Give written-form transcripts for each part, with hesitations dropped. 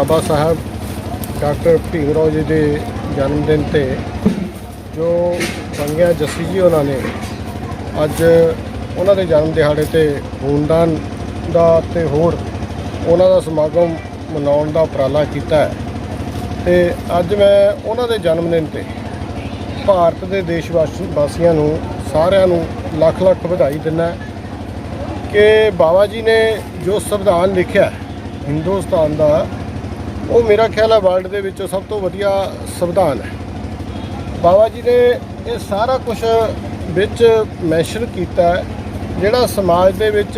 बाबा साहब डॉक्टर भीमराव जी के जन्मदिन ते जो बंगिया जस्सी जी उन्होंने अज उन्होंने जन्म दिहाड़े ते खूनदान का ते होर उन्हों का समागम मनाउण का उपराला किया है। ते अज मैं उन्होंने जन्मदिन ते भारत के देशवासियों नूं सारिਆਂ नूं लख लख बधाई दिना कि बाबा जी ने जो संविधान लिखिया हिंदुस्तान का वो मेरा ख्याल है वर्ल्ड के विचों सब तो वधिया संविधान है। बाबा जी ने ये सारा कुछ विच मैंशन किया जिहड़ा समाज दे विच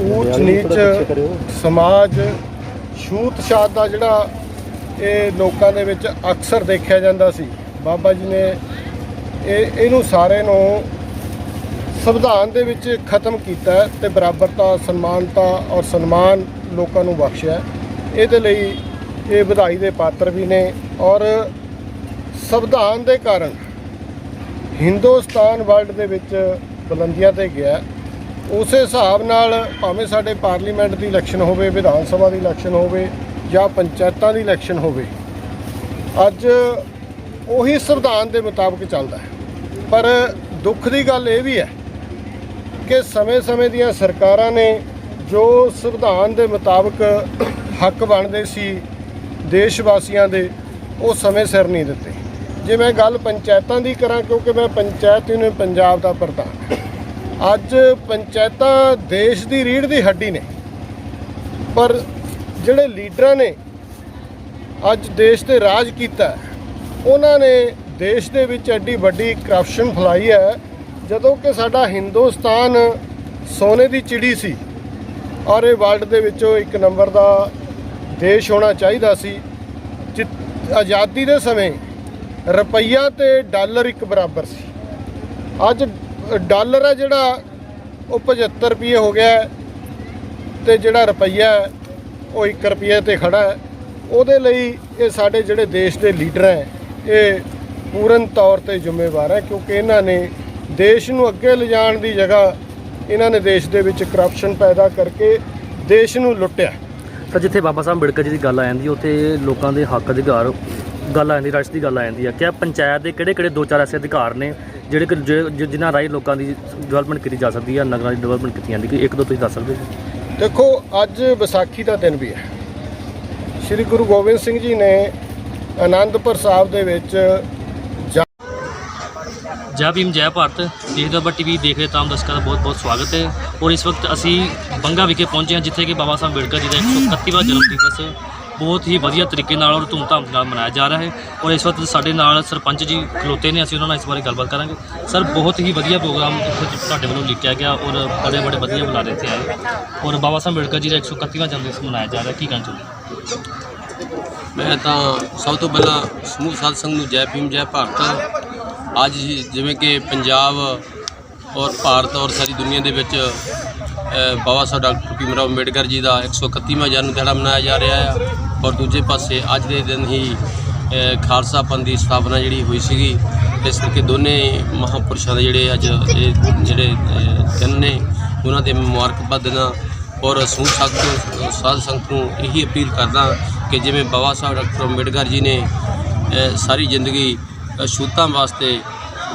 ऊच नीच समाज छूत छात का जिहड़ा ये लोकां दे विच अक्सर देखा जाता सी, बाबा जी ने इनू सारे नूं संविधान दे विच खत्म किया ते बराबरता समानता और सन्मान लोकां नूं बख्शिया। इहदे लई ये बधाई दे पात्र भी ने और संविधान के कारण हिंदुस्तान वर्ल्ड के विच बुलंदियां ते गया। उस हिसाब नाल भावें साडे पार्लीमेंट की इलैक्शन होवे, विधान सभा की इलैक्शन होवे या पंचायतां की इलैक्शन होवे, अज उही संविधान के मुताबिक चलदा है। पर दुख की गल ये भी है कि समय समय दियां सरकारां ने जो संविधान के मुताबिक हक बनते सी देशवासियों के वो समय सिर नहीं दिते। जे मैं गल पंचायतों की करा क्योंकि मैं पंचायत यूनियन पंजाब का प्रधान, अज पंचायतां देश की रीढ़ की हड्डी ने, पर जिहड़े लीडरां ने अज देश ते राज किया उन्होंने देश दे विच एड्डी वड्डी करप्शन फैलाई है, जदों कि साडा हिंदुस्तान सोने की चिड़ी सी और ये वर्ल्ड दे विचों एक नंबर का देश होना चाहिए सी। आज़ादी के समय रुपया ते डॉलर एक बराबर सी, अज डॉलर है जिहड़ा वो 75 रुपये हो गया ते जिहड़ा रुपया है वो 1 रुपये ते खड़ा है। उहदे लई ये साडे जिहड़े देश के लीडर हैं ये पूर्ण तौर पर जिम्मेवार है, क्योंकि इन्होंने देश नूं अगे ले जाण दी जगह इन्होंने देश दे विच करप्शन पैदा करके देश नूं लुट्टिया। तो जिथे बाबा साहब अंबेडकर जी की गल आ जाती है उत्थे लोगों के हक अधिकार गल आ जाती, राइट्स की गल आ जाती है। क्या पंचायत के किहड़े-किहड़े 2-4 ऐसे अधिकार ने जिहड़े जिन्हां राही लोगों की डिवेलपमेंट की जा सकती है, नगरां की डिवेलपमेंट की जाती है? 1-2 तुसीं दस सकदे हो? देखो अज विसाखी का दिन भी है। श्री गुरु गोबिंद सिंह जी ने आनंदपुर साहब दे विच जय भीम जय भारत देखदा टीवी देख रहे तमाम दर्शकों का बहुत बहुत स्वागत है। और इस वक्त असी बंगा विखे पहुंचे हैं जिथे कि बाबा साहब अंबेडकर जी का 131वां जन्म दिवस बहुत ही वधिया तरीके नाल और धूमधाम नाल मनाया जा रहा है। और इस वक्त साडे नाल सरपंच जी खलोते ने, असीं उन्हां नाल इस बारे गलबात करांगे। सर बहुत ही वधिया प्रोग्राम तुहाडे वल्लों लिखिया गया और बड़े बड़े वधिया बुलारे इत्थे आए और बाबा साहब अंबेडकर जी का 131वां जन्म दिवस मनाया जा रहा है, की कहना चाहुंदे? मैं तो सब तो पहला समूह साध संघ नूं जय भीम जय भारत। अज जिवें कि पंजाब और भारत और सारी दुनिया दे विच बाबा साहब डॉक्टर भीमराव अंबेडकर जी का 131वां जन्म दिहाड़ा मनाया जा रहा है। और दूजे पासे अज के दिन ही खालसा पंथ की स्थापना जी हुई सी, इस करके दोनों महापुरुषों के जोड़े अज जोड़े दिन ने उन्होंने मुबारकबाद देना और समूह साध संघ को यही अपील करदा कि जिवें बाबा साहब डॉक्टर अंबेडकर जी ने सारी जिंदगी छूतां वास्ते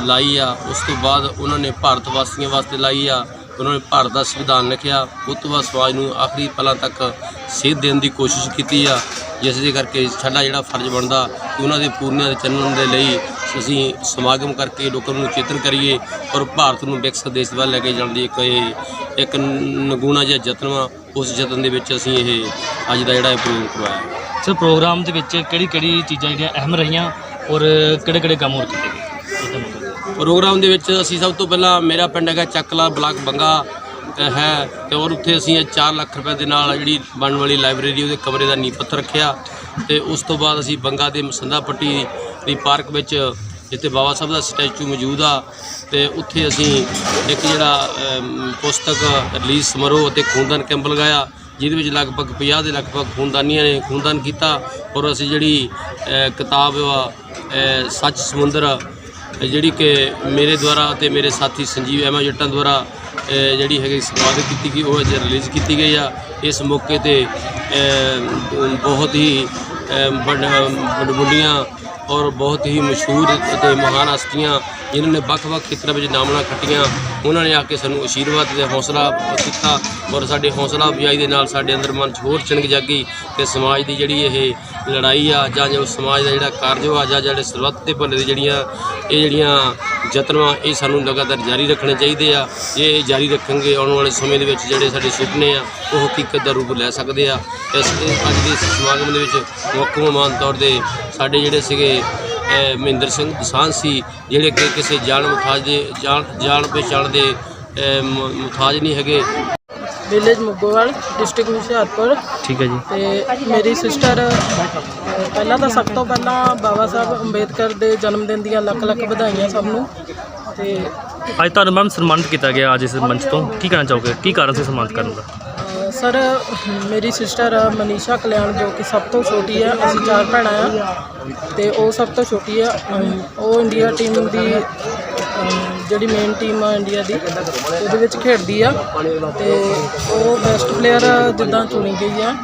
लाई आ, उस तो बाद उन्होंने भारत वासियों वास्ते लाई आ। उन्होंने भारत का संविधान लिखा, उस तो बाद समाज नूं आखिरी पलों तक सेध देने की कोशिश की आ, जिस दे करके साडा जिहड़ा फर्ज बनता कि उन्होंने पूर्णिया चन्नण दे लई असीं समागम करके लोगों को चेतन करिए और भारत नूं विकसित देश वाल लैके जाण दी एक नगूणा जिहा जतन वा। उस जतन दे विच असीं इह अज दा जिहड़ा प्रोग्राम करवाया। सर प्रोग्राम दे विच किहड़ी-किहड़ी चीज़ां जिहड़ियां अहम रहियां और किहड़े-किहड़े काम होर कीते गए? प्रोग्राम दे विच असीं सब तो पहला मेरा पिंड है चकला ब्लाक बंगा है तो और उत्थे असीं 4 लाख रुपए दे नाल जिहड़ी बनने वाली लाइब्रेरी उहदे कमरे का नींह पत्थर रखिया। तो उस तो बाद असीं बंगा दे मसंदा पट्टी दी पार्क विच जिथे बाबा साहब का स्टैचू मौजूद आ तो उत्थे असीं एक जिहड़ा पुस्तक रिलीज समारोह ते खूनदान कैंप लगाया, जिहदे विच लगभग 50 के लगभग खूनदानियां ने खूनदान किया। और असीं जिहड़ी किताब सच समुंदर जिहड़ी कि मेरे द्वारा ते मेरे साथी संजीव एमा जट्टां द्वारा जिहड़ी है संपादित की गई वो रिलीज़ की गई आ। ਇਸ ਮੌਕੇ ਤੇ ਬਹੁਤ ਹੀ ਵੱਡੀਆਂ ਔਰ ਬਹੁਤ ਹੀ ਮਸ਼ਹੂਰ ਅਤੇ ਮਹਾਨ ਹਸਤੀਆਂ ਜਿਨ੍ਹਾਂ ਨੇ ਵੱਖ-ਵੱਖ ਖੇਤਰਾਂ ਵਿੱਚ ਨਾਮਣਾ ਖੱਟੀਆਂ, ਉਹਨਾਂ ਨੇ ਆ ਕੇ ਸਾਨੂੰ ਆਸ਼ੀਰਵਾਦ ਤੇ ਹੌਸਲਾ ਕੀਤਾ ਔਰ ਸਾਡੇ ਹੌਸਲਾ ਅਫਜ਼ਾਈ ਦੇ ਨਾਲ ਸਾਡੇ ਅੰਦਰ ਮਨ 'ਚ ਹੋਰ ਚਿਣਗ ਜਾਗੀ ਕਿ ਸਮਾਜ ਦੀ ਜਿਹੜੀ ਇਹ ਲੜਾਈ ਆ ਜਾਂ ਜੋ ਸਮਾਜ ਦਾ ਜਿਹੜਾ ਕਾਰਜ ਆ ਜਾਂ ਜਿਹੜੇ ਸਰਬੱਤ ਤੇ ਭਲੇ ਦੀ ਜਿਹੜੀਆਂ ਯਤਨ ਆ, ਇਹ ਸਾਨੂੰ ਲਗਾਤਾਰ ਜਾਰੀ ਰੱਖਣੇ ਚਾਹੀਦੇ ਆ। ਜੇ ਇਹ ਜਾਰੀ ਰੱਖਾਂਗੇ ਆਉਣ ਵਾਲੇ ਸਮੇਂ ਦੇ ਵਿੱਚ ਜਿਹੜੇ ਸਾਡੇ ਸੁਪਨੇ ਆ ਉਹ ਹਕੀਕਤ ਦਾ ਰੂਪ ਲੈ ਸਕਦੇ ਆ। ਇਸ ਅੱਜ ਦੇ ਸਮਾਗਮ ਦੇ ਵਿੱਚ ਮੁੱਖ ਮਹਿਮਾਨ ਤੌਰ 'ਤੇ ਸਾਡੇ ਜਿਹੜੇ ਸੀਗੇ ਮਹਿੰਦਰ ਸਿੰਘ ਦਸਾਂਝ ਸੀ, ਜਿਹੜੇ ਕਿ ਕਿਸੇ ਜਾਣ ਪਛਾਣ ਦੇ ਮੁਤਾਜ ਨਹੀਂ ਹੈਗੇ। Village Muggowal, district Hoshiarpur. ਠੀਕ ਹੈ ਜੀ। ਤੇ ਮੇਰੀ ਸਿਸਟਰ ਪਹਿਲਾਂ ਤਾਂ ਸਭ ਤੋਂ ਪਹਿਲਾਂ ਬਾਬਾ ਸਾਹਿਬ ਅੰਬੇਦਕਰ ਦੇ ਜਨਮ ਦਿਨ ਦੀਆਂ ਲੱਖ ਲੱਖ ਵਧਾਈਆਂ ਸਭ ਨੂੰ। ਤੇ ਅੱਜ ਤੁਹਾਨੂੰ ਮੈਮ ਸਨਮਾਨਿਤ ਕੀਤਾ ਗਿਆ ਅੱਜ ਇਸ ਮੰਚ ਤੋਂ, ਕੀ ਕਹਿਣਾ ਚਾਹੋਗੇ, ਕੀ ਕਾਰਨ ਸੀ ਸਨਮਾਨਿਤ ਕਰਨ ਦਾ? ਸਰ, ਮੇਰੀ ਸਿਸਟਰ ਮਨੀਸ਼ਾ ਕਲਿਆਣ ਜੋ ਕਿ ਸਭ ਤੋਂ ਛੋਟੀ ਹੈ, ਅਸੀਂ 4 ਭੈਣਾਂ ਆ ਤੇ ਉਹ ਸਭ ਤੋਂ ਛੋਟੀ ਆ। ਉਹ ਇੰਡੀਆ ਟੀਮ ਦੀ ਜਿਹੜੀ ਮੇਨ ਟੀਮ ਆ ਇੰਡੀਆ ਦੀ ਉਹਦੇ ਵਿੱਚ ਖੇਡਦੀ ਆ ਤੇ ਉਹ ਬੈਸਟ ਪਲੇਅਰ ਜਿੱਦਾਂ ਚੁਣੀ ਗਈ ਆ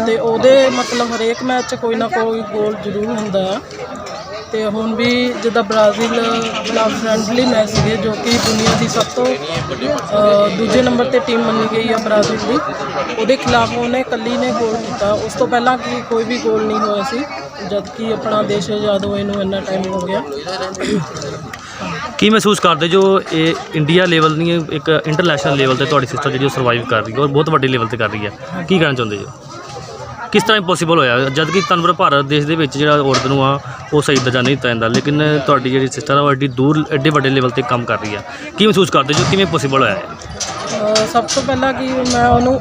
ਤੇ ਉਹਦੇ ਮਤਲਬ ਹਰੇਕ ਮੈਚ 'ਚ ਕੋਈ ਨਾ ਕੋਈ ਗੋਲ ਜ਼ਰੂਰ ਹੁੰਦਾ ਆ। ਤੇ ਹੁਣ ਵੀ ਜਿੱਦਾਂ ਬ੍ਰਾਜ਼ੀਲ ਖਿਲਾਫ ਫਰੈਂਡਲੀ ਮੈਚ ਸੀਗੇ ਜੋ ਕਿ ਦੁਨੀਆ ਦੀ ਸਭ ਤੋਂ ਦੂਜੇ ਨੰਬਰ ਤੇ ਟੀਮ ਮੰਨੀ ਗਈ ਆ ਬ੍ਰਾਜ਼ੀਲ ਦੀ, ਉਹਦੇ ਖਿਲਾਫ ਉਹਨੇ ਇਕੱਲੀ ਨੇ ਗੋਲ ਕੀਤਾ। ਉਸ ਤੋਂ ਪਹਿਲਾਂ ਕੋਈ ਵੀ ਗੋਲ ਨਹੀਂ ਹੋਇਆ ਸੀ ਜਦ ਕਿ ਆਪਣਾ ਦੇਸ਼ ਆਜ਼ਾਦ ਹੋਏ ਨੂੰ ਇੰਨਾ ਟਾਈਮ ਹੋ ਗਿਆ। ਕੀ ਮਹਿਸੂਸ ਕਰਦੇ ਜੋ ਇਹ ਇੰਡੀਆ ਲੈਵਲ ਨਹੀਂ ਇੱਕ ਇੰਟਰਨੈਸ਼ਨਲ ਲੈਵਲ ਤੇ ਤੁਹਾਡੀ ਸਿਸਟਰ ਜਿਹੜੀ ਉਹ ਸਰਵਾਈਵ ਕਰ ਰਹੀ ਹੈ ਔਰ ਬਹੁਤ ਵੱਡੇ ਲੈਵਲ ਤੇ ਕਰ ਰਹੀ ਹੈ, ਕੀ ਕਹਿਣਾ ਚਾਹੁੰਦੇ ਜੋ? ਕਿਸ ਤਰ੍ਹਾਂ ਇੰਪੋਸੀਬਲ ਹੋਇਆ ਜਦ ਕਿ ਤੁਹਾਨੂੰ ਭਾਰਤ ਦੇਸ਼ ਦੇ ਵਿੱਚ ਜਿਹੜਾ ਔਰਤ ਨੂੰ ਆ ਉਹ ਸਹੀ ਦਰਜਾ ਨਹੀਂ ਦਿੱਤਾ ਜਾਂਦਾ, ਲੇਕਿਨ ਤੁਹਾਡੀ ਜਿਹੜੀ ਸਿਸਟਰ ਆ ਉਹ ਐਡੇ ਵੱਡੇ ਲੈਵਲ ਤੇ ਕੰਮ ਕਰ ਰਹੀ ਆ, ਕੀ ਮਹਿਸੂਸ ਕਰਦੇ ਜੋ ਕਿਵੇਂ ਪੋਸੀਬਲ ਹੋਇਆ ਹੈ? ਸਭ ਤੋਂ ਪਹਿਲਾਂ ਕਿ ਮੈਂ ਉਹਨੂੰ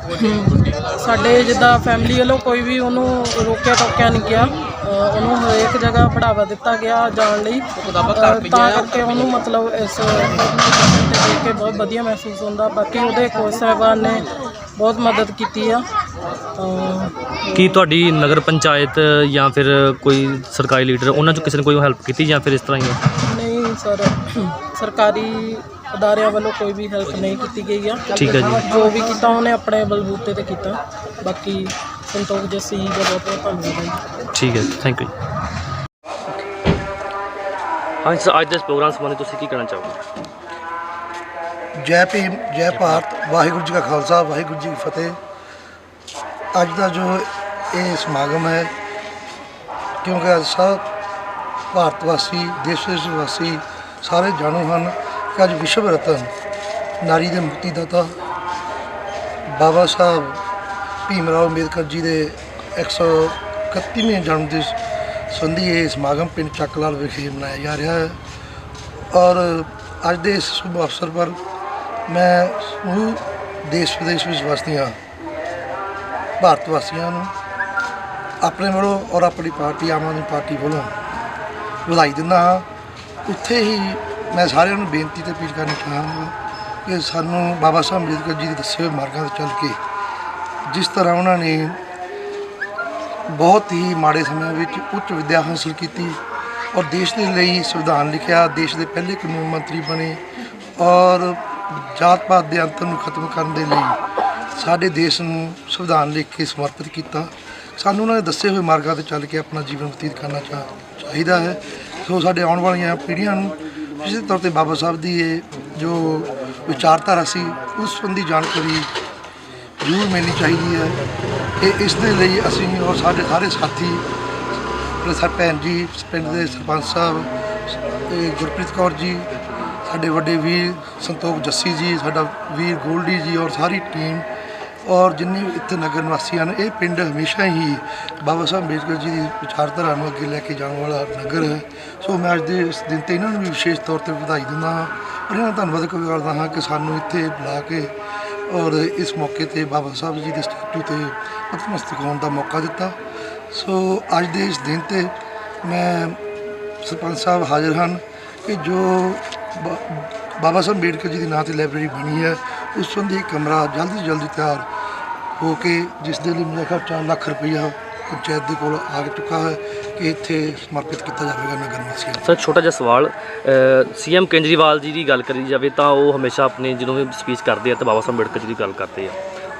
ਸਾਡੇ ਜਿੱਦਾਂ ਫੈਮਿਲੀ ਵੱਲੋਂ ਕੋਈ ਵੀ ਉਹਨੂੰ ਰੋਕਿਆ ਟੋਕਿਆ ਨਹੀਂ ਗਿਆ, ਉਹਨੂੰ ਹਰੇਕ ਜਗ੍ਹਾ ਬੜਾਵਾ ਦਿੱਤਾ ਗਿਆ ਜਾਣ ਲਈ, ਤਾਂ ਕਰਕੇ ਉਹਨੂੰ ਮਤਲਬ ਇਸ ਤੇ ਦੇਖ ਕੇ ਬਹੁਤ ਵਧੀਆ ਮਹਿਸੂਸ ਹੁੰਦਾ। ਬਾਕੀ ਉਹਦੇ ਕੋਚ ਸਾਹਿਬਾਨ ਨੇ ਬਹੁਤ ਮਦਦ ਕੀਤੀ ਆ। ਕੀ ਤੁਹਾਡੀ ਨਗਰ ਪੰਚਾਇਤ ਜਾਂ ਫਿਰ ਕੋਈ ਸਰਕਾਰੀ ਲੀਡਰ ਉਹਨਾਂ 'ਚੋਂ ਕਿਸੇ ਨੇ ਕੋਈ ਹੈਲਪ ਕੀਤੀ ਜਾਂ ਫਿਰ ਇਸ ਤਰ੍ਹਾਂ ਹੀ? ਨਹੀਂ ਸਰ, ਸਰਕਾਰੀ ਅਦਾਰਿਆਂ ਵੱਲੋਂ ਕੋਈ ਵੀ ਹੈਲਪ ਨਹੀਂ ਕੀਤੀ ਗਈ ਆ। ਠੀਕ ਹੈ ਜੀ। ਜੋ ਵੀ ਕੀਤਾ ਉਹਨੇ ਆਪਣੇ ਬਲਬੂਤੇ ਤੇ ਕੀਤਾ। ਬਾਕੀ ਸੰਤੋਖ ਜੱਸੀ ਦਾ ਬਹੁਤ ਬਹੁਤ ਧੰਨਵਾਦ ਜੀ। ਠੀਕ ਹੈ, ਥੈਂਕ ਯੂ। ਹਾਂਜੀ ਸਰ, ਅੱਜ ਦੇ ਇਸ ਪ੍ਰੋਗਰਾਮ ਸੰਬੰਧੀ ਤੁਸੀਂ ਕੀ ਕਹਿਣਾ ਚਾਹੋਗੇ? ਜੈ ਭੀਮ, ਜੈ ਭਾਰਤ, ਵਾਹਿਗੁਰੂ ਜੀ ਕਾ ਖਾਲਸਾ, ਵਾਹਿਗੁਰੂ ਜੀ ਕੀ ਫਤਿਹ। ਅੱਜ ਦਾ ਜੋ ਇਹ ਸਮਾਗਮ ਹੈ, ਕਿਉਂਕਿ ਅੱਜ ਸਭ ਭਾਰਤ ਵਾਸੀ, ਦੇਸ਼ ਵਾਸੀ ਸਾਰੇ ਜਾਣੂ ਹਨ ਕਿ ਅੱਜ ਵਿਸ਼ਵ ਰਤਨ ਨਾਰੀ ਦੇ ਮੁਕਤੀ ਦਾਤਾ ਬਾਬਾ ਸਾਹਿਬ ਭੀਮ ਰਾਓ ਅੰਬੇਦਕਰ ਜੀ ਦੇ 131ਵੇਂ ਜਨਮ ਦਿਵਸ ਸੰਬੰਧੀ ਇਹ ਸਮਾਗਮ ਪਿੰਡ ਚੱਕਲਾਲ ਵਿਖੇ ਮਨਾਇਆ ਜਾ ਰਿਹਾ ਹੈ। ਔਰ ਅੱਜ ਦੇ ਇਸ ਸ਼ੁਭ ਅਵਸਰ ਪਰ ਮੈਂ ਸਮੂਹ ਦੇਸ਼ ਵਿਦੇਸ਼ ਵਿੱਚ ਵਸਦੀਆਂ ਭਾਰਤ ਵਾਸੀਆਂ ਨੂੰ ਆਪਣੇ ਵੱਲੋਂ ਔਰ ਆਪਣੀ ਪਾਰਟੀ ਆਮ ਆਦਮੀ ਪਾਰਟੀ ਵੱਲੋਂ ਵਧਾਈ ਦਿੰਦਾ ਹਾਂ। ਉੱਥੇ ਹੀ ਮੈਂ ਸਾਰਿਆਂ ਨੂੰ ਬੇਨਤੀ ਤੇ ਅਪੀਲ ਕਰਨੀ ਚਾਹਾਂਗਾ ਕਿ ਸਾਨੂੰ ਬਾਬਾ ਸਾਹਿਬ ਅੰਬੇਦਕਰ ਜੀ ਦੇ ਦੱਸੇ ਹੋਏ ਮਾਰਗਾਂ 'ਤੇ ਚੱਲ ਕੇ ਜਿਸ ਤਰ੍ਹਾਂ ਉਹਨਾਂ ਨੇ ਬਹੁਤ ਹੀ ਮਾੜੇ ਸਮਿਆਂ ਵਿੱਚ ਉੱਚ ਵਿੱਦਿਆ ਹਾਸਲ ਕੀਤੀ ਔਰ ਦੇਸ਼ ਦੇ ਲਈ ਸੰਵਿਧਾਨ ਲਿਖਿਆ, ਦੇਸ਼ ਦੇ ਪਹਿਲੇ ਕਾਨੂੰਨ ਮੰਤਰੀ ਬਣੇ ਔਰ ਜਾਤ ਪਾਤ ਦੇ ਅੰਤਰ ਨੂੰ ਖਤਮ ਕਰਨ ਦੇ ਲਈ ਸਾਡੇ ਦੇਸ਼ ਨੂੰ ਸੰਵਿਧਾਨ ਲਿਖ ਕੇ ਸਮਰਪਿਤ ਕੀਤਾ। ਸਾਨੂੰ ਉਹਨਾਂ ਦੇ ਦੱਸੇ ਹੋਏ ਮਾਰਗਾਂ 'ਤੇ ਚੱਲ ਕੇ ਆਪਣਾ ਜੀਵਨ ਬਤੀਤ ਕਰਨਾ ਚਾਹੀਦਾ ਹੈ। ਸੋ ਸਾਡੇ ਆਉਣ ਵਾਲੀਆਂ ਪੀੜ੍ਹੀਆਂ ਨੂੰ ਇਸੇ ਤੌਰ 'ਤੇ ਬਾਬਾ ਸਾਹਿਬ ਦੀ ਇਹ ਜੋ ਵਿਚਾਰਧਾਰਾ ਸੀ ਉਸ ਸੰਬੰਧੀ ਜਾਣਕਾਰੀ ਜ਼ਰੂਰ ਮਿਲਣੀ ਚਾਹੀਦੀ ਹੈ। ਕਿ ਇਸ ਦੇ ਲਈ ਅਸੀਂ ਔਰ ਸਾਡੇ ਸਾਰੇ ਸਾਥੀ ਸਰ ਭੈਣ ਜੀ, ਪਿੰਡ ਦੇ ਸਰਪੰਚ ਸਾਹਿਬ ਗੁਰਪ੍ਰੀਤ ਕੌਰ ਜੀ, ਸਾਡੇ ਵੱਡੇ ਵੀਰ ਸੰਤੋਖ ਜੱਸੀ ਜੀ, ਸਾਡਾ ਵੀਰ ਗੋਲਡੀ ਜੀ ਔਰ ਸਾਰੀ ਟੀਮ ਔਰ ਜਿੰਨੇ ਇੱਥੇ ਨਗਰ ਨਿਵਾਸੀ ਹਨ, ਇਹ ਪਿੰਡ ਹਮੇਸ਼ਾ ਹੀ ਬਾਬਾ ਸਾਹਿਬ ਅੰਬੇਦਕਰ ਜੀ ਦੀ ਵਿਚਾਰਧਾਰਾ ਨੂੰ ਅੱਗੇ ਲੈ ਕੇ ਜਾਣ ਵਾਲਾ ਨਗਰ ਹੈ। ਸੋ ਮੈਂ ਅੱਜ ਦੇ ਇਸ ਦਿਨ 'ਤੇ ਇਹਨਾਂ ਨੂੰ ਵੀ ਵਿਸ਼ੇਸ਼ ਤੌਰ 'ਤੇ ਵਧਾਈ ਦਿੰਦਾ ਹਾਂ ਔਰ ਇਹਨਾਂ ਦਾ ਧੰਨਵਾਦ ਕਰਦਾ ਹਾਂ ਕਿ ਸਾਨੂੰ ਇੱਥੇ ਬੁਲਾ ਕੇ ਔਰ ਇਸ ਮੌਕੇ 'ਤੇ ਬਾਬਾ ਸਾਹਿਬ ਜੀ ਦੇ ਸਟੈਚੂ 'ਤੇ ਨਤਮਸਤਕ ਹੋਣ ਦਾ ਮੌਕਾ ਦਿੱਤਾ। ਸੋ ਅੱਜ ਦੇ ਇਸ ਦਿਨ 'ਤੇ ਮੈਂ ਸਰਪੰਚ ਸਾਹਿਬ ਹਾਜ਼ਰ ਹਨ ਕਿ ਜੋ ਬਾਬਾ ਸਾਹਿਬ ਅੰਬੇਦਕਰ ਜੀ ਦੇ ਨਾਂ 'ਤੇ ਲਾਇਬ੍ਰੇਰੀ ਬਣੀ ਹੈ ਉਸ ਸੰਬੰਧੀ ਕਮਰਾ ਜਲਦੀ ਤੋਂ ਜਲਦੀ ਤਿਆਰ ਹੋ ਕੇ ਜਿਸ ਦੇ ਲਈ ਮੇਰਾ ਖਿਆਲ 4 ਲੱਖ ਰੁਪਈਆ ਪੰਚਾਇਤ ਦੇ ਕੋਲ ਆ ਚੁੱਕਾ ਹੈ ਕਿ ਇੱਥੇ ਸਮਰਪਿਤ ਕੀਤਾ ਜਾਵੇਗਾ ਨਗਰ ਨਿਵਾਸੀਆਂ ਨੂੰ। ਸਰ, ਛੋਟਾ ਜਿਹਾ ਸਵਾਲ, ਸੀਐਮ ਕੇਜਰੀਵਾਲ ਜੀ ਦੀ ਗੱਲ ਕਰੀ ਜਾਵੇ ਤਾਂ ਉਹ ਹਮੇਸ਼ਾ ਆਪਣੇ ਜਦੋਂ ਵੀ ਸਪੀਚ ਕਰਦੇ ਆ ਤਾਂ ਬਾਬਾ ਸਾਹਿਬ ਅੰਬੇਦਕਰ ਜੀ ਦੀ ਗੱਲ ਕਰਦੇ ਆ,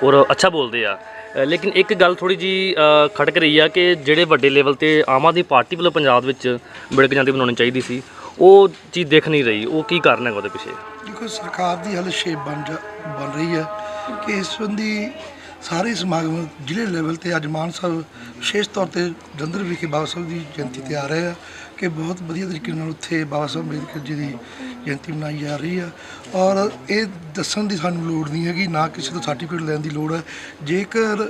ਔਰ ਅੱਛਾ ਬੋਲਦੇ ਆ। ਲੇਕਿਨ ਇੱਕ ਗੱਲ ਥੋੜੀ ਜੀ ਖਟਕ ਰਹੀ ਆ ਕਿ ਜਿਹੜੇ ਵੱਡੇ ਲੈਵਲ ਤੇ ਆਮ ਆਦਮੀ ਪਾਰਟੀ ਵੱਲੋਂ ਪੰਜਾਬ ਵਿੱਚ ਅੰਬੇਡਕਰ ਜਯੰਤੀ ਬਣਾਉਣੀ ਚਾਹੀਦੀ ਸੀ, ਉਹ ਚੀਜ਼ ਦਿਖ ਨਹੀਂ ਰਹੀ। ਉਹ ਕੀ ਕਾਰਨ ਹੈਗਾ ਉਹਦੇ ਪਿੱਛੇ? ਦੇਖੋ, ਸਰਕਾਰ ਦੀ ਹਾਲੇ ਸ਼ੇਪ ਬਣ ਰਹੀ ਹੈ ਕਿ ਇਸ ਸੰਬੰਧੀ ਸਾਰੇ ਸਮਾਗਮ ਜ਼ਿਲ੍ਹੇ ਲੈਵਲ ਤੇ ਅੱਜ ਮਾਨ ਸਾਹਿਬ ਵਿਸ਼ੇਸ਼ ਤੌਰ ਤੇ ਜਲੰਧਰ ਵਿਖੇ ਬਾਬਾ ਸਾਹਿਬ ਦੀ ਜਯੰਤੀ ਤੇ ਆ ਰਹੇ ਆ ਕਿ ਬਹੁਤ ਵਧੀਆ ਤਰੀਕੇ ਨਾਲ ਉੱਥੇ ਬਾਬਾ ਸਾਹਿਬ ਅੰਬੇਦਕਰ ਜੀ ਦੀ ਜਯੰਤੀ ਮਨਾਈ ਜਾ ਰਹੀ ਆ। ਔਰ ਇਹ ਦੱਸਣ ਦੀ ਸਾਨੂੰ ਲੋੜ ਨਹੀਂ ਹੈਗੀ, ਨਾ ਕਿਸੇ ਤੋਂ ਸਰਟੀਫਿਕੇਟ ਲੈਣ ਦੀ ਲੋੜ ਹੈ। ਜੇਕਰ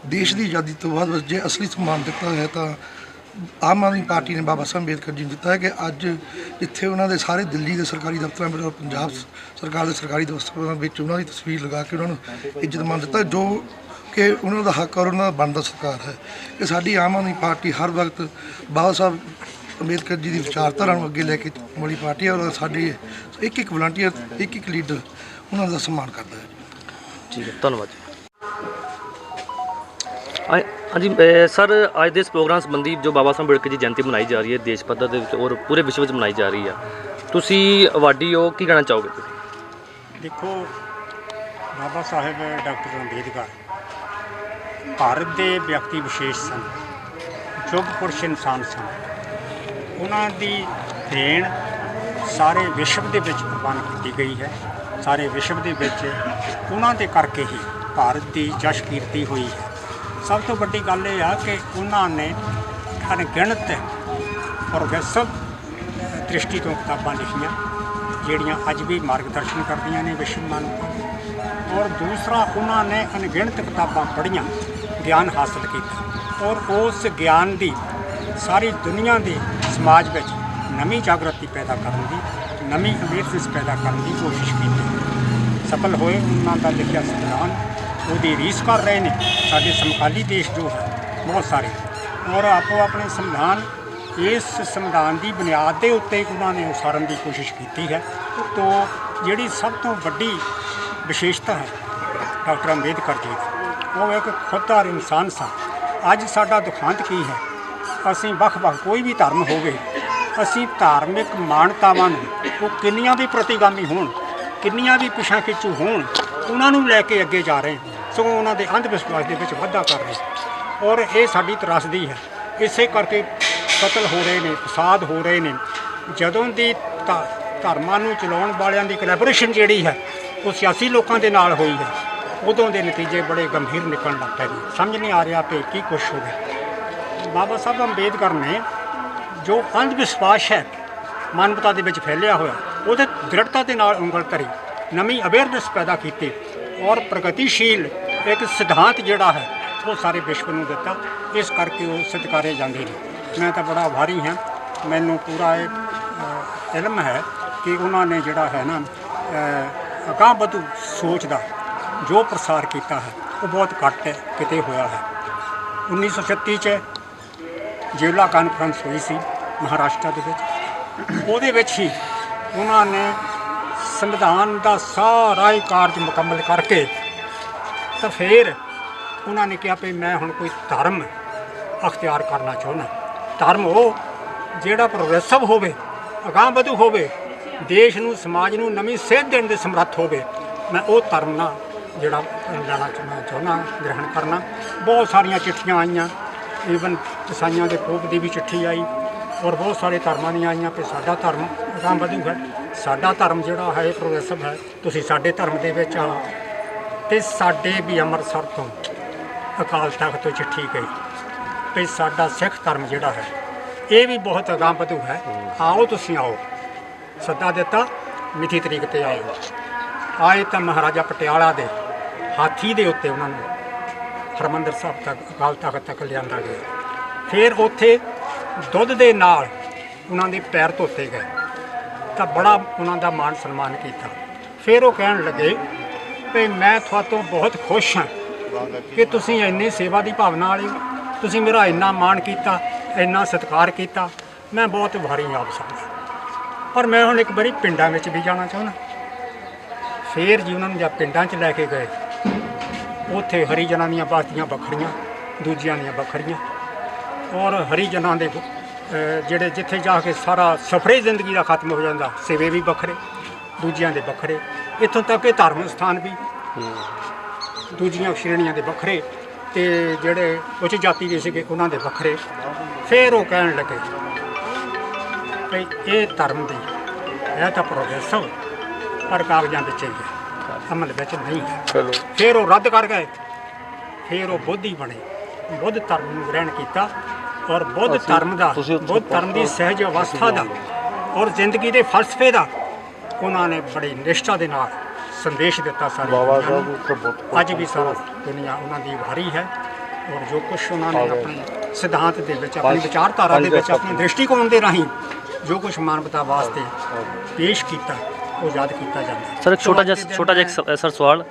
ਦੇਸ਼ ਦੀ ਆਜ਼ਾਦੀ ਤੋਂ ਬਾਅਦ ਜੇ ਅਸਲੀ ਸਨਮਾਨ ਦਿੱਤਾ ਹੈ ਤਾਂ ਆਮ ਆਦਮੀ ਪਾਰਟੀ ਨੇ ਬਾਬਾ ਸਾਹਿਬ ਅੰਬੇਦਕਰ ਜੀ ਨੂੰ ਦਿੱਤਾ ਹੈ ਕਿ ਅੱਜ ਜਿੱਥੇ ਉਹਨਾਂ ਦੇ ਸਾਰੇ ਦਿੱਲੀ ਦੇ ਸਰਕਾਰੀ ਦਫ਼ਤਰਾਂ ਵਿੱਚ ਔਰ ਪੰਜਾਬ ਸਰਕਾਰ ਦੇ ਸਰਕਾਰੀ ਦਫ਼ਤਰਾਂ ਵਿੱਚ ਉਹਨਾਂ ਦੀ ਤਸਵੀਰ ਲਗਾ ਕੇ ਉਹਨਾਂ ਨੂੰ ਇੱਜ਼ਤ ਮਾਨ ਦਿੱਤਾ, ਜੋ ਕਿ ਉਹਨਾਂ ਦਾ ਹੱਕ ਔਰ ਉਹਨਾਂ ਦਾ ਬਣਦਾ ਸਤਿਕਾਰ ਹੈ। ਕਿ ਸਾਡੀ ਆਮ ਆਦਮੀ ਪਾਰਟੀ ਹਰ ਵਕਤ ਬਾਬਾ ਸਾਹਿਬ ਅੰਬੇਦਕਰ ਜੀ ਦੀ ਵਿਚਾਰਧਾਰਾ ਨੂੰ ਅੱਗੇ ਲੈ ਕੇ ਵਾਲੀ ਪਾਰਟੀ ਹੈ, ਔਰ ਸਾਡੇ ਇੱਕ ਵਲੰਟੀਅਰ ਇੱਕ ਲੀਡਰ ਉਹਨਾਂ ਦਾ ਸਨਮਾਨ ਕਰਦਾ ਹੈ। ਠੀਕ ਹੈ, ਧੰਨਵਾਦ ਜੀ। ਹਾਂਜੀ ਸਰ, ਅੱਜ ਦੇ ਇਸ ਪ੍ਰੋਗਰਾਮ ਸੰਬੰਧੀ ਜੋ ਬਾਬਾ ਸਾਹਿਬ ਅੰਬੇਡਕਰ ਜੀ ਜਯੰਤੀ ਮਨਾਈ ਜਾ ਰਹੀ ਹੈ ਦੇਸ਼ ਪੱਧਰ ਦੇ ਵਿੱਚ ਔਰ ਪੂਰੇ ਵਿਸ਼ਵ ਵਿੱਚ ਮਨਾਈ ਜਾ ਰਹੀ ਆ, ਤੁਸੀਂ ਵਾਡੀ ਹੋ, ਕੀ ਕਹਿਣਾ ਚਾਹੋਗੇ ਤੁਸੀਂ? ਦੇਖੋ, ਬਾਬਾ ਸਾਹਿਬ ਡਾਕਟਰ ਅੰਬੇਦਕਰ ਭਾਰਤ ਦੇ ਵਿਅਕਤੀ ਵਿਸ਼ੇਸ਼ ਸਨ, ਯੁੱਗ ਪੁਰਸ਼ ਇਨਸਾਨ ਸਨ। ਉਹਨਾਂ ਦੀ ਦੇਣ ਸਾਰੇ ਵਿਸ਼ਵ ਦੇ ਵਿੱਚ ਕੁਰਬਾਨ ਕੀਤੀ ਗਈ ਹੈ। ਸਾਰੇ ਵਿਸ਼ਵ ਦੇ ਵਿੱਚ ਉਹਨਾਂ ਦੇ ਕਰਕੇ ਹੀ ਭਾਰਤ ਦੀ ਜਸ਼ ਕੀਰਤੀ ਹੋਈ ਹੈ। ਸਭ ਤੋਂ ਵੱਡੀ ਗੱਲ ਇਹ ਆ ਕਿ ਉਹਨਾਂ ਨੇ ਅਣਗਿਣਤ ਔਰ ਵਿਸ਼ਵ ਦ੍ਰਿਸ਼ਟੀ ਤੋਂ ਕਿਤਾਬਾਂ ਲਿਖੀਆਂ ਜਿਹੜੀਆਂ ਅੱਜ ਵੀ ਮਾਰਗਦਰਸ਼ਨ ਕਰਦੀਆਂ ਨੇ ਵਿਸ਼ਵ ਮਾਨਵਤਾ ਨੂੰ। ਔਰ ਦੂਸਰਾ, ਉਹਨਾਂ ਨੇ ਅਣਗਿਣਤ ਕਿਤਾਬਾਂ ਪੜ੍ਹੀਆਂ, ਗਿਆਨ ਹਾਸਲ ਕੀਤਾ ਔਰ ਉਸ ਗਿਆਨ ਦੀ ਸਾਰੀ ਦੁਨੀਆ ਦੇ ਸਮਾਜ ਵਿੱਚ ਨਵੀਂ ਜਾਗਰਤੀ ਪੈਦਾ ਕਰਨ ਦੀ, ਨਵੀਂ ਅਵੇਅਰਨੈਸ ਪੈਦਾ ਕਰਨ ਦੀ ਕੋਸ਼ਿਸ਼ ਕੀਤੀ। ਸਫਲ ਹੋਏ। ਉਹਨਾਂ ਦਾ ਲਿਖਿਆ ਸੰਵਿਧਾਨ ਉਹਦੀ ਰੀਸ ਕਰ ਰਹੇ ਨੇ ਸਾਡੇ ਸਮਕਾਲੀ ਦੇਸ਼ ਜੋ ਹੈ ਬਹੁਤ ਸਾਰੇ, ਔਰ ਆਪੋ ਆਪਣੇ ਸੰਵਿਧਾਨ ਇਸ ਸੰਵਿਧਾਨ ਦੀ ਬੁਨਿਆਦ ਦੇ ਉੱਤੇ ਉਹਨਾਂ ਨੇ ਉਸਾਰਨ ਦੀ ਕੋਸ਼ਿਸ਼ ਕੀਤੀ ਹੈ। ਤੋਂ ਜਿਹੜੀ ਸਭ ਤੋਂ ਵੱਡੀ ਵਿਸ਼ੇਸ਼ਤਾ ਹੈ ਡਾਕਟਰ ਅੰਬੇਦਕਰ ਜੀ ਦੀ, ਉਹ ਇੱਕ ਖੁਦਦਾਰ ਇਨਸਾਨ ਸਨ। ਅੱਜ ਸਾਡਾ ਦੁਖਾਂਤ ਕੀ ਹੈ, ਅਸੀਂ ਵੱਖ-ਵੱਖ ਕੋਈ ਵੀ ਧਰਮ ਹੋਵੇ, ਅਸੀਂ ਧਾਰਮਿਕ ਮਾਨਤਾਵਾਂ ਨੂੰ ਉਹ ਕਿੰਨੀਆਂ ਵੀ ਪ੍ਰਤੀਗਾਮੀ ਹੋਣ, ਕਿੰਨੀਆਂ ਵੀ ਪਿਛਾਂ ਖਿੱਚੂ ਹੋਣ, ਉਹਨਾਂ ਨੂੰ ਲੈ ਕੇ ਅੱਗੇ ਜਾ ਰਹੇ, ਸਗੋਂ ਉਹਨਾਂ ਦੇ ਅੰਧ ਵਿਸ਼ਵਾਸ ਦੇ ਵਿੱਚ ਵਾਧਾ ਕਰ ਰਹੇ। ਔਰ ਇਹ ਸਾਡੀ ਤਰਾਸਦੀ ਹੈ। ਇਸੇ ਕਰਕੇ ਕਤਲ ਹੋ ਰਹੇ ਨੇ, ਫਸਾਦ ਹੋ ਰਹੇ ਨੇ। ਜਦੋਂ ਦੀ ਧਰਮਾਂ ਨੂੰ ਚਲਾਉਣ ਵਾਲਿਆਂ ਦੀ ਕੋਲੈਬੋਰੇਸ਼ਨ ਜਿਹੜੀ ਹੈ ਉਹ ਸਿਆਸੀ ਲੋਕਾਂ ਦੇ ਨਾਲ ਹੋਈ ਹੈ, ਉਦੋਂ ਦੇ ਨਤੀਜੇ ਬੜੇ ਗੰਭੀਰ ਨਿਕਲਣ ਲੱਗ ਪਏ ਨੇ। ਸਮਝ ਨਹੀਂ ਆ ਰਿਹਾ ਕਿ ਕੀ ਕੁਛ ਹੋਵੇ। ਬਾਬਾ ਸਾਹਿਬ ਅੰਬੇਦਕਰ ਨੇ ਜੋ ਅੰਧ ਵਿਸ਼ਵਾਸ ਹੈ ਮਾਨਵਤਾ ਦੇ ਵਿੱਚ ਫੈਲਿਆ ਹੋਇਆ, ਉਹਦੇ ਦ੍ਰਿੜਤਾ ਦੇ ਨਾਲ ਉਂਗਲ ਧਰੀ, ਨਵੀਂ ਅਵੇਅਰਨੈਸ ਪੈਦਾ ਕੀਤੀ ਔਰ ਪ੍ਰਗਤੀਸ਼ੀਲ ਇੱਕ ਸਿਧਾਂਤ ਜਿਹੜਾ ਹੈ ਉਹ ਸਾਰੇ ਵਿਸ਼ਵ ਨੂੰ ਦਿੱਤਾ। ਇਸ ਕਰਕੇ ਉਹ ਸਤਿਕਾਰੇ ਜਾਂਦੇ ਨੇ। ਮੈਂ ਤਾਂ ਬੜਾ ਆਭਾਰੀ ਹਾਂ। ਮੈਨੂੰ ਪੂਰਾ ਇਹ ਇਲਮ ਹੈ ਕਿ ਉਹਨਾਂ ਨੇ ਜਿਹੜਾ ਹੈ ਨਾ ਅਗਾਂਹ ਵਧੂ ਸੋਚ ਦਾ ਜੋ ਪ੍ਰਸਾਰ ਕੀਤਾ ਹੈ ਉਹ ਬਹੁਤ ਘੱਟ ਕਿਤੇ ਹੋਇਆ ਹੈ। 1936 'ਚ ਜੇਵਲਾ ਕਾਨਫਰੰਸ ਹੋਈ ਸੀ ਮਹਾਰਾਸ਼ਟਰ ਦੇ ਵਿੱਚ। ਉਹਦੇ ਵਿੱਚ ਹੀ ਉਹਨਾਂ ਨੇ ਸੰਵਿਧਾਨ ਦਾ ਸਾਰਾ ਹੀ ਕਾਰਜ ਮੁਕੰਮਲ ਕਰਕੇ ਤਾਂ ਫਿਰ ਉਹਨਾਂ ਨੇ ਕਿਹਾ ਵੀ ਮੈਂ ਹੁਣ ਕੋਈ ਧਰਮ ਅਖਤਿਆਰ ਕਰਨਾ ਚਾਹੁੰਦਾ। ਧਰਮ ਉਹ ਜਿਹੜਾ ਪ੍ਰੋਗਰੈਸਿਵ ਹੋਵੇ, ਅਗਾਂਹ ਵਧੂ ਹੋਵੇ, ਦੇਸ਼ ਨੂੰ ਸਮਾਜ ਨੂੰ ਨਵੀਂ ਸੇਧ ਦੇਣ ਦੇ ਸਮਰੱਥ ਹੋਵੇ। ਮੈਂ ਉਹ ਧਰਮ ਨਾਲ ਜਿਹੜਾ ਲੈਣਾ ਚਾਹੁੰਦਾ, ਗ੍ਰਹਿਣ ਕਰਨਾ। ਬਹੁਤ ਸਾਰੀਆਂ ਚਿੱਠੀਆਂ ਆਈਆਂ, ਈਵਨ ਈਸਾਈਆਂ ਦੇ ਪੋਪ ਦੀ ਵੀ ਚਿੱਠੀ ਆਈ ਔਰ ਬਹੁਤ ਸਾਰੇ ਧਰਮਾਂ ਦੀਆਂ ਆਈਆਂ ਕਿ ਸਾਡਾ ਧਰਮ ਅਗਾਂਹ ਵਧੂ ਹੈ, ਸਾਡਾ ਧਰਮ ਜਿਹੜਾ ਹੈ ਪ੍ਰੋਗਰੈਸਿਵ ਹੈ, ਤੁਸੀਂ ਸਾਡੇ ਧਰਮ ਦੇ ਵਿੱਚ ਆਓ। ਅਤੇ ਸਾਡੇ ਵੀ ਅੰਮ੍ਰਿਤਸਰ ਤੋਂ ਅਕਾਲ ਤਖ਼ਤ ਤੋਂ ਚਿੱਠੀ ਗਈ ਵੀ ਸਾਡਾ ਸਿੱਖ ਧਰਮ ਜਿਹੜਾ ਹੈ ਇਹ ਵੀ ਬਹੁਤ ਅਗਾਂਹ ਵਧੂ ਹੈ, ਆਓ ਤੁਸੀਂ ਆਓ। ਸੱਦਾ ਦਿੱਤਾ, ਮਿੱਥੀ ਤਰੀਕ 'ਤੇ ਆਏ। ਆਏ ਤਾਂ ਮਹਾਰਾਜਾ ਪਟਿਆਲਾ ਦੇ ਹਾਥੀ ਦੇ ਉੱਤੇ ਉਹਨਾਂ ਨੂੰ ਹਰਿਮੰਦਰ ਸਾਹਿਬ ਤੱਕ ਅਕਾਲ ਤਖ਼ਤ ਤੱਕ ਲਿਆਂਦਾ ਗਿਆ। ਫਿਰ ਉੱਥੇ ਦੁੱਧ ਦੇ ਨਾਲ ਉਹਨਾਂ ਦੇ ਪੈਰ ਧੋਤੇ ਗਏ ਤਾਂ ਬੜਾ ਉਹਨਾਂ ਦਾ ਮਾਣ ਸਨਮਾਨ ਕੀਤਾ। ਫਿਰ ਉਹ ਕਹਿਣ ਲੱਗੇ ਵੀ ਮੈਂ ਤੁਹਾਤੋਂ ਬਹੁਤ ਖੁਸ਼ ਹਾਂ ਕਿ ਤੁਸੀਂ ਇੰਨੀ ਸੇਵਾ ਦੀ ਭਾਵਨਾ ਵਾਲੇ ਹੋ, ਤੁਸੀਂ ਮੇਰਾ ਇੰਨਾ ਮਾਣ ਕੀਤਾ, ਇੰਨਾ ਸਤਿਕਾਰ ਕੀਤਾ, ਮੈਂ ਬਹੁਤ ਭਾਰੀ ਆਪ ਸਮਝਦਾ। ਪਰ ਮੈਂ ਹੁਣ ਇੱਕ ਵਾਰੀ ਪਿੰਡਾਂ ਵਿੱਚ ਵੀ ਜਾਣਾ ਚਾਹੁੰਦਾ। ਫਿਰ ਜੀ ਉਹਨਾਂ ਨੂੰ ਜਦ ਪਿੰਡਾਂ 'ਚ ਲੈ ਕੇ ਗਏ, ਉੱਥੇ ਹਰੀਜਨਾਂ ਦੀਆਂ ਬਸਤੀਆਂ ਵੱਖਰੀਆਂ, ਦੂਜਿਆਂ ਦੀਆਂ ਵੱਖਰੀਆਂ, ਔਰ ਹਰੀਜਨਾਂ ਦੇ ਜਿਹੜੇ ਜਿੱਥੇ ਜਾ ਕੇ ਸਾਰਾ ਸਫਰੇ ਜ਼ਿੰਦਗੀ ਦਾ ਖਤਮ ਹੋ ਜਾਂਦਾ, ਸੇਵੇ ਵੀ ਵੱਖਰੇ, ਦੂਜਿਆਂ ਦੇ ਵੱਖਰੇ, ਇੱਥੋਂ ਤੱਕ ਕਿ ਧਾਰਮਿਕ ਸਥਾਨ ਵੀ। ਦੂਜੀਆਂ ਸ਼੍ਰੇਣੀਆਂ ਦੇ ਵੱਖਰੇ ਤੇ ਜਿਹੜੇ ਉੱਚ ਜਾਤੀ ਦੇ ਸੀਗੇ ਉਹਨਾਂ ਦੇ ਵੱਖਰੇ। ਫਿਰ ਉਹ ਕਹਿਣ ਲੱਗੇ ਵੀ ਇਹ ਧਰਮ ਦੀ ਇਹ ਤਾਂ ਪ੍ਰੋਗਰੈਸਿਵ ਪਰ ਕਾਗਜ਼ਾਂ ਵਿੱਚ ਹੀ ਹੈ, ਅਮਲ ਵਿੱਚ ਨਹੀਂ ਹੈ। ਫਿਰ ਉਹ ਰੱਦ ਕਰ ਗਏ। ਫਿਰ ਉਹ ਬੋਧੀ ਬਣੇ, ਬੁੱਧ ਧਰਮ ਨੂੰ ਗ੍ਰਹਿਣ ਕੀਤਾ ਔਰ ਬੁੱਧ ਧਰਮ ਦੀ ਸਹਿਜ ਅਵਸਥਾ ਦਾ ਔਰ ਜ਼ਿੰਦਗੀ ਦੇ ਫਲਸਫੇ ਦਾ ਉਹਨਾਂ ਨੇ ਬੜੀ ਨਿਸ਼ਠਾ ਦੇ ਨਾਲ ਸੰਦੇਸ਼ ਦਿੱਤਾ ਸਾਰੀ ਦੁਨੀਆ ਨੂੰ। ਅੱਜ ਵੀ ਸਾਰਾ ਦੁਨੀਆ ਉਹਨਾਂ ਦੀ ਉਭਾਰੀ ਹੈ ਔਰ ਜੋ ਕੁਝ ਉਹਨਾਂ ਨੇ ਆਪਣੇ ਸਿਧਾਂਤ ਦੇ ਵਿੱਚ, ਆਪਣੀ ਵਿਚਾਰਧਾਰਾ ਦੇ ਵਿੱਚ, ਆਪਣੇ ਦ੍ਰਿਸ਼ਟੀਕੋਣ ਦੇ ਰਾਹੀਂ ਜੋ ਕੁਝ ਮਾਨਵਤਾ ਵਾਸਤੇ ਪੇਸ਼ ਕੀਤਾ ਉਹ ਯਾਦ ਕੀਤਾ ਜਾਂਦਾ। ਸਰ ਇੱਕ ਛੋਟਾ ਜਿਹਾ ਸਰ ਸਵਾਲ,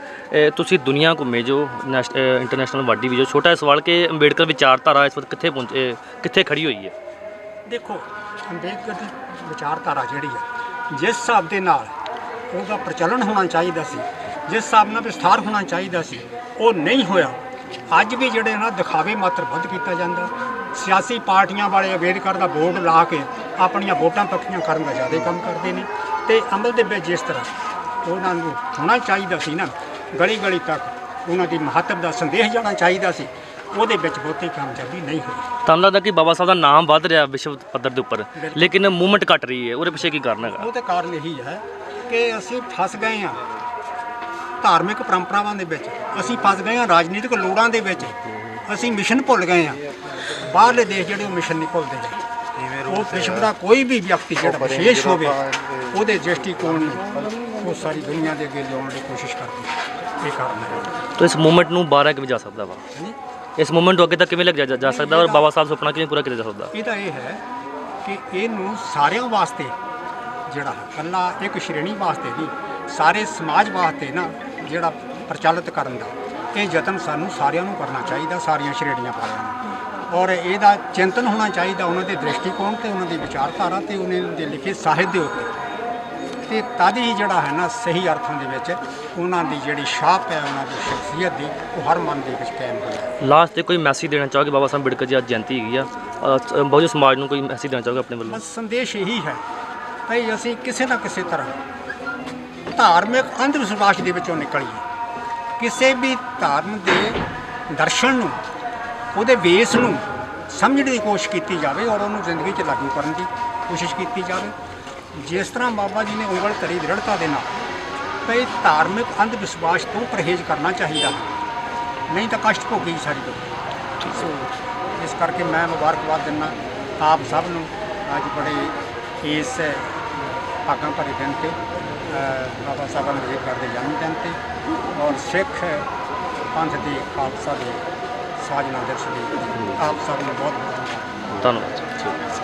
ਤੁਸੀਂ ਦੁਨੀਆ ਘੁੰਮੇ ਜੋ ਇੰਟਰਨੈਸ਼ਨਲ ਵਾਡੀ ਵੀ ਜੋ ਛੋਟਾ ਜਿਹਾ ਸਵਾਲ ਕਿ ਅੰਬੇਡਕਰ ਵਿਚਾਰਧਾਰਾ ਇਸ ਵਕਤ ਕਿੱਥੇ ਪਹੁੰਚੇ, ਕਿੱਥੇ ਖੜੀ ਹੋਈ ਹੈ? ਦੇਖੋ, ਅੰਬੇਡਕਰ ਦੀ ਵਿਚਾਰਧਾਰਾ ਜਿਹੜੀ ਹੈ ਜਿਸ ਹਿਸਾਬ ਦੇ ਨਾਲ ਉਹਦਾ ਪ੍ਰਚਲਨ ਹੋਣਾ ਚਾਹੀਦਾ ਸੀ, ਜਿਸ ਹਿਸਾਬ ਨਾਲ ਵਿਸਥਾਰ ਹੋਣਾ ਚਾਹੀਦਾ ਸੀ, ਉਹ ਨਹੀਂ ਹੋਇਆ। ਅੱਜ ਵੀ ਜਿਹੜੇ ਨਾ ਦਿਖਾਵੇ ਮਾਤਰ ਵੱਧ ਕੀਤਾ ਜਾਂਦਾ। ਸਿਆਸੀ ਪਾਰਟੀਆਂ ਵਾਲੇ ਅੰਬੇਡਕਰ ਦਾ ਬੋਰਡ ਲਾ ਕੇ ਆਪਣੀਆਂ ਵੋਟਾਂ ਪੱਕੀਆਂ ਕਰਨ ਦਾ ਜ਼ਿਆਦਾ ਕੰਮ ਕਰਦੇ ਨੇ ਤੇ ਅਮਲ ਦੇ ਵਿੱਚ ਜਿਸ ਤਰ੍ਹਾਂ ਉਹਨਾਂ ਨੂੰ ਹੋਣਾ ਚਾਹੀਦਾ ਸੀ ਨਾ, ਗਲੀ ਗਲੀ ਤੱਕ ਉਹਨਾਂ ਦੀ ਮਹੱਤਵ ਦਾ ਸੰਦੇਸ਼ ਜਾਣਾ ਚਾਹੀਦਾ ਸੀ, ਉਹਦੇ ਵਿੱਚ ਬਹੁਤੀ ਕਾਮਯਾਬੀ ਨਹੀਂ ਹੋਈ। ਤੁਹਾਨੂੰ ਲੱਗਦਾ ਕਿ ਬਾਬਾ ਸਾਹਿਬ ਦਾ ਨਾਮ ਵੱਧ ਰਿਹਾ ਵਿਸ਼ਵ ਪੱਧਰ ਦੇ ਉੱਪਰ, ਲੇਕਿਨ ਮੂਵਮੈਂਟ ਘਟ ਰਹੀ ਹੈ, ਉਹਦੇ ਪਿੱਛੇ ਕੀ ਕਾਰਨ ਹੈਗਾ? ਉਹਦੇ ਕਾਰਨ ਇਹੀ ਹੈ ਕਿ ਅਸੀਂ ਫਸ ਗਏ ਹਾਂ ਧਾਰਮਿਕ ਪਰੰਪਰਾਵਾਂ ਦੇ ਵਿੱਚ, ਅਸੀਂ ਫਸ ਗਏ ਹਾਂ ਰਾਜਨੀਤਿਕ ਲੋੜਾਂ ਦੇ ਵਿੱਚ, ਅਸੀਂ ਮਿਸ਼ਨ ਭੁੱਲ ਗਏ ਹਾਂ। ਬਾਹਰਲੇ ਦੇਸ਼ ਜਿਹੜੇ ਉਹ ਮਿਸ਼ਨ ਨਹੀਂ ਭੁੱਲਦੇ ਨੇ। ਉਹ ਵਿਸ਼ਵ ਦਾ ਕੋਈ ਵੀ ਵਿਅਕਤੀ ਜਿਹੜਾ ਵਿਸ਼ੇਸ਼ ਹੋਵੇ ਉਹਦੇ ਦ੍ਰਿਸ਼ਟੀਕੋਣ ਨੂੰ ਉਹ ਸਾਰੀ ਦੁਨੀਆ ਦੇ ਅੱਗੇ ਲਿਆਉਣ ਦੀ ਕੋਸ਼ਿਸ਼ ਕਰਦੇ। ਇਹ ਕਾਰਨ ਹੈ। ਤਾਂ ਇਸ ਮੂਵਮੈਂਟ ਨੂੰ ਬਾਹਰ ਕਿਵੇਂ ਜਾ ਸਕਦਾ ਵਾ? ਇਸ ਮੂਵਮੈਂਟ ਨੂੰ ਅੱਗੇ ਤੱਕ ਕਿਵੇਂ ਲੈ ਜਾ ਸਕਦਾ ਔਰ ਬਾਬਾ ਸਾਹਿਬ ਸੁਪਨਾ ਕਿਵੇਂ ਪੂਰਾ ਕੀਤਾ ਜਾ ਸਕਦਾ? ਇਹਦਾ ਇਹ ਹੈ ਕਿ ਇਹਨੂੰ ਸਾਰਿਆਂ ਵਾਸਤੇ ਜਿਹੜਾ ਇਕੱਲਾ ਇੱਕ ਸ਼੍ਰੇਣੀ ਵਾਸਤੇ ਨਹੀਂ, ਸਾਰੇ ਸਮਾਜ ਵਾਸਤੇ ਨਾ ਜਿਹੜਾ ਪ੍ਰਚਲਿਤ ਕਰਨ ਦਾ ਇਹ ਯਤਨ ਸਾਨੂੰ ਸਾਰਿਆਂ ਨੂੰ ਕਰਨਾ ਚਾਹੀਦਾ, ਸਾਰੀਆਂ ਸ਼੍ਰੇਣੀਆਂ ਵਾਲਿਆਂ ਨੂੰ। ਔਰ ਇਹਦਾ ਚਿੰਤਨ ਹੋਣਾ ਚਾਹੀਦਾ ਉਹਨਾਂ ਦੇ ਦ੍ਰਿਸ਼ਟੀਕੋਣ ਤੇ, ਉਹਨਾਂ ਦੀ ਵਿਚਾਰਧਾਰਾ ਤੇ, ਉਹਨਾਂ ਦੇ ਲਿਖੇ ਸਾਹਿਤ ਦੇ ਉੱਤੇ। ਤੇ ਤਦ ਹੀ ਜਿਹੜਾ ਹੈ ਨਾ ਸਹੀ ਅਰਥਾਂ ਦੇ ਵਿੱਚ ਉਹਨਾਂ ਦੀ ਜਿਹੜੀ ਛਾਪ ਹੈ, ਉਹਨਾਂ ਦੀ ਸ਼ਖਸੀਅਤ ਦੀ, ਉਹ ਹਰ ਮਨ ਦੇ ਵਿੱਚ ਕਾਇਮ ਹੋਈ। ਲਾਸਟ ਤੇ ਕੋਈ ਮੈਸੇਜ ਦੇਣਾ ਚਾਹੋਗੇ? ਬਾਬਾ ਸਾਹਿਬ ਅੰਬੇਡਕਰ ਜੀ ਅੱਜ ਜਯੰਤੀ ਹੈਗੀ ਆ, ਬਹੁਜਨ ਸਮਾਜ ਨੂੰ ਕੋਈ ਮੈਸੇਜ ਦੇਣਾ ਚਾਹੋਗੇ ਆਪਣੇ ਵੱਲੋਂ? ਬਸ ਸੰਦੇਸ਼ ਇਹੀ ਹੈ ਭਈ ਅਸੀਂ ਕਿਸੇ ਨਾ ਕਿਸੇ ਤਰ੍ਹਾਂ ਧਾਰਮਿਕ ਅੰਧ ਵਿਸ਼ਵਾਸ ਦੇ ਵਿੱਚੋਂ ਨਿਕਲੀਏ। ਕਿਸੇ ਵੀ ਧਰਮ ਦੇ ਦਰਸ਼ਨ ਨੂੰ, ਉਹਦੇ ਵੇਸ ਨੂੰ ਸਮਝਣ ਦੀ ਕੋਸ਼ਿਸ਼ ਕੀਤੀ ਜਾਵੇ ਔਰ ਉਹਨੂੰ ਜ਼ਿੰਦਗੀ 'ਚ ਲਾਗੂ ਕਰਨ ਦੀ ਕੋਸ਼ਿਸ਼ ਕੀਤੀ ਜਾਵੇ। ਜਿਸ ਤਰ੍ਹਾਂ ਬਾਬਾ ਜੀ ਨੇ ਉਂਗਲ ਧਰੀ ਦ੍ਰਿੜਤਾ ਦੇ ਨਾਲ ਭਈ ਧਾਰਮਿਕ ਅੰਧ ਵਿਸ਼ਵਾਸ ਤੋਂ ਪਰਹੇਜ਼ ਕਰਨਾ ਚਾਹੀਦਾ, ਨਹੀਂ ਤਾਂ ਕਸ਼ਟ ਭੋਗੀ ਸਾਰੀ ਦੁਨੀਆ। ਸੋ ਇਸ ਕਰਕੇ ਮੈਂ ਮੁਬਾਰਕਬਾਦ ਦਿੰਦਾ ਆਪ ਸਭ ਨੂੰ ਅੱਜ ਬੜੇ ਇਸ ਭਾਗਾਂ ਭਰੇ ਦਿਨ 'ਤੇ, ਬਾਬਾ ਸਾਹਿਬ ਅੰਬੇਡਕਰ ਦੇ ਜਨਮ ਦਿਨ 'ਤੇ ਔਰ ਸਿੱਖ ਪੰਥ ਦੇ ਖਾਲਸਾ ਦੇ ਸਾਜਨਾ ਦਿਵਸ ਦੇ ਆਪ ਸਭ ਨੂੰ ਬਹੁਤ ਬਹੁਤ ਧੰਨਵਾਦ।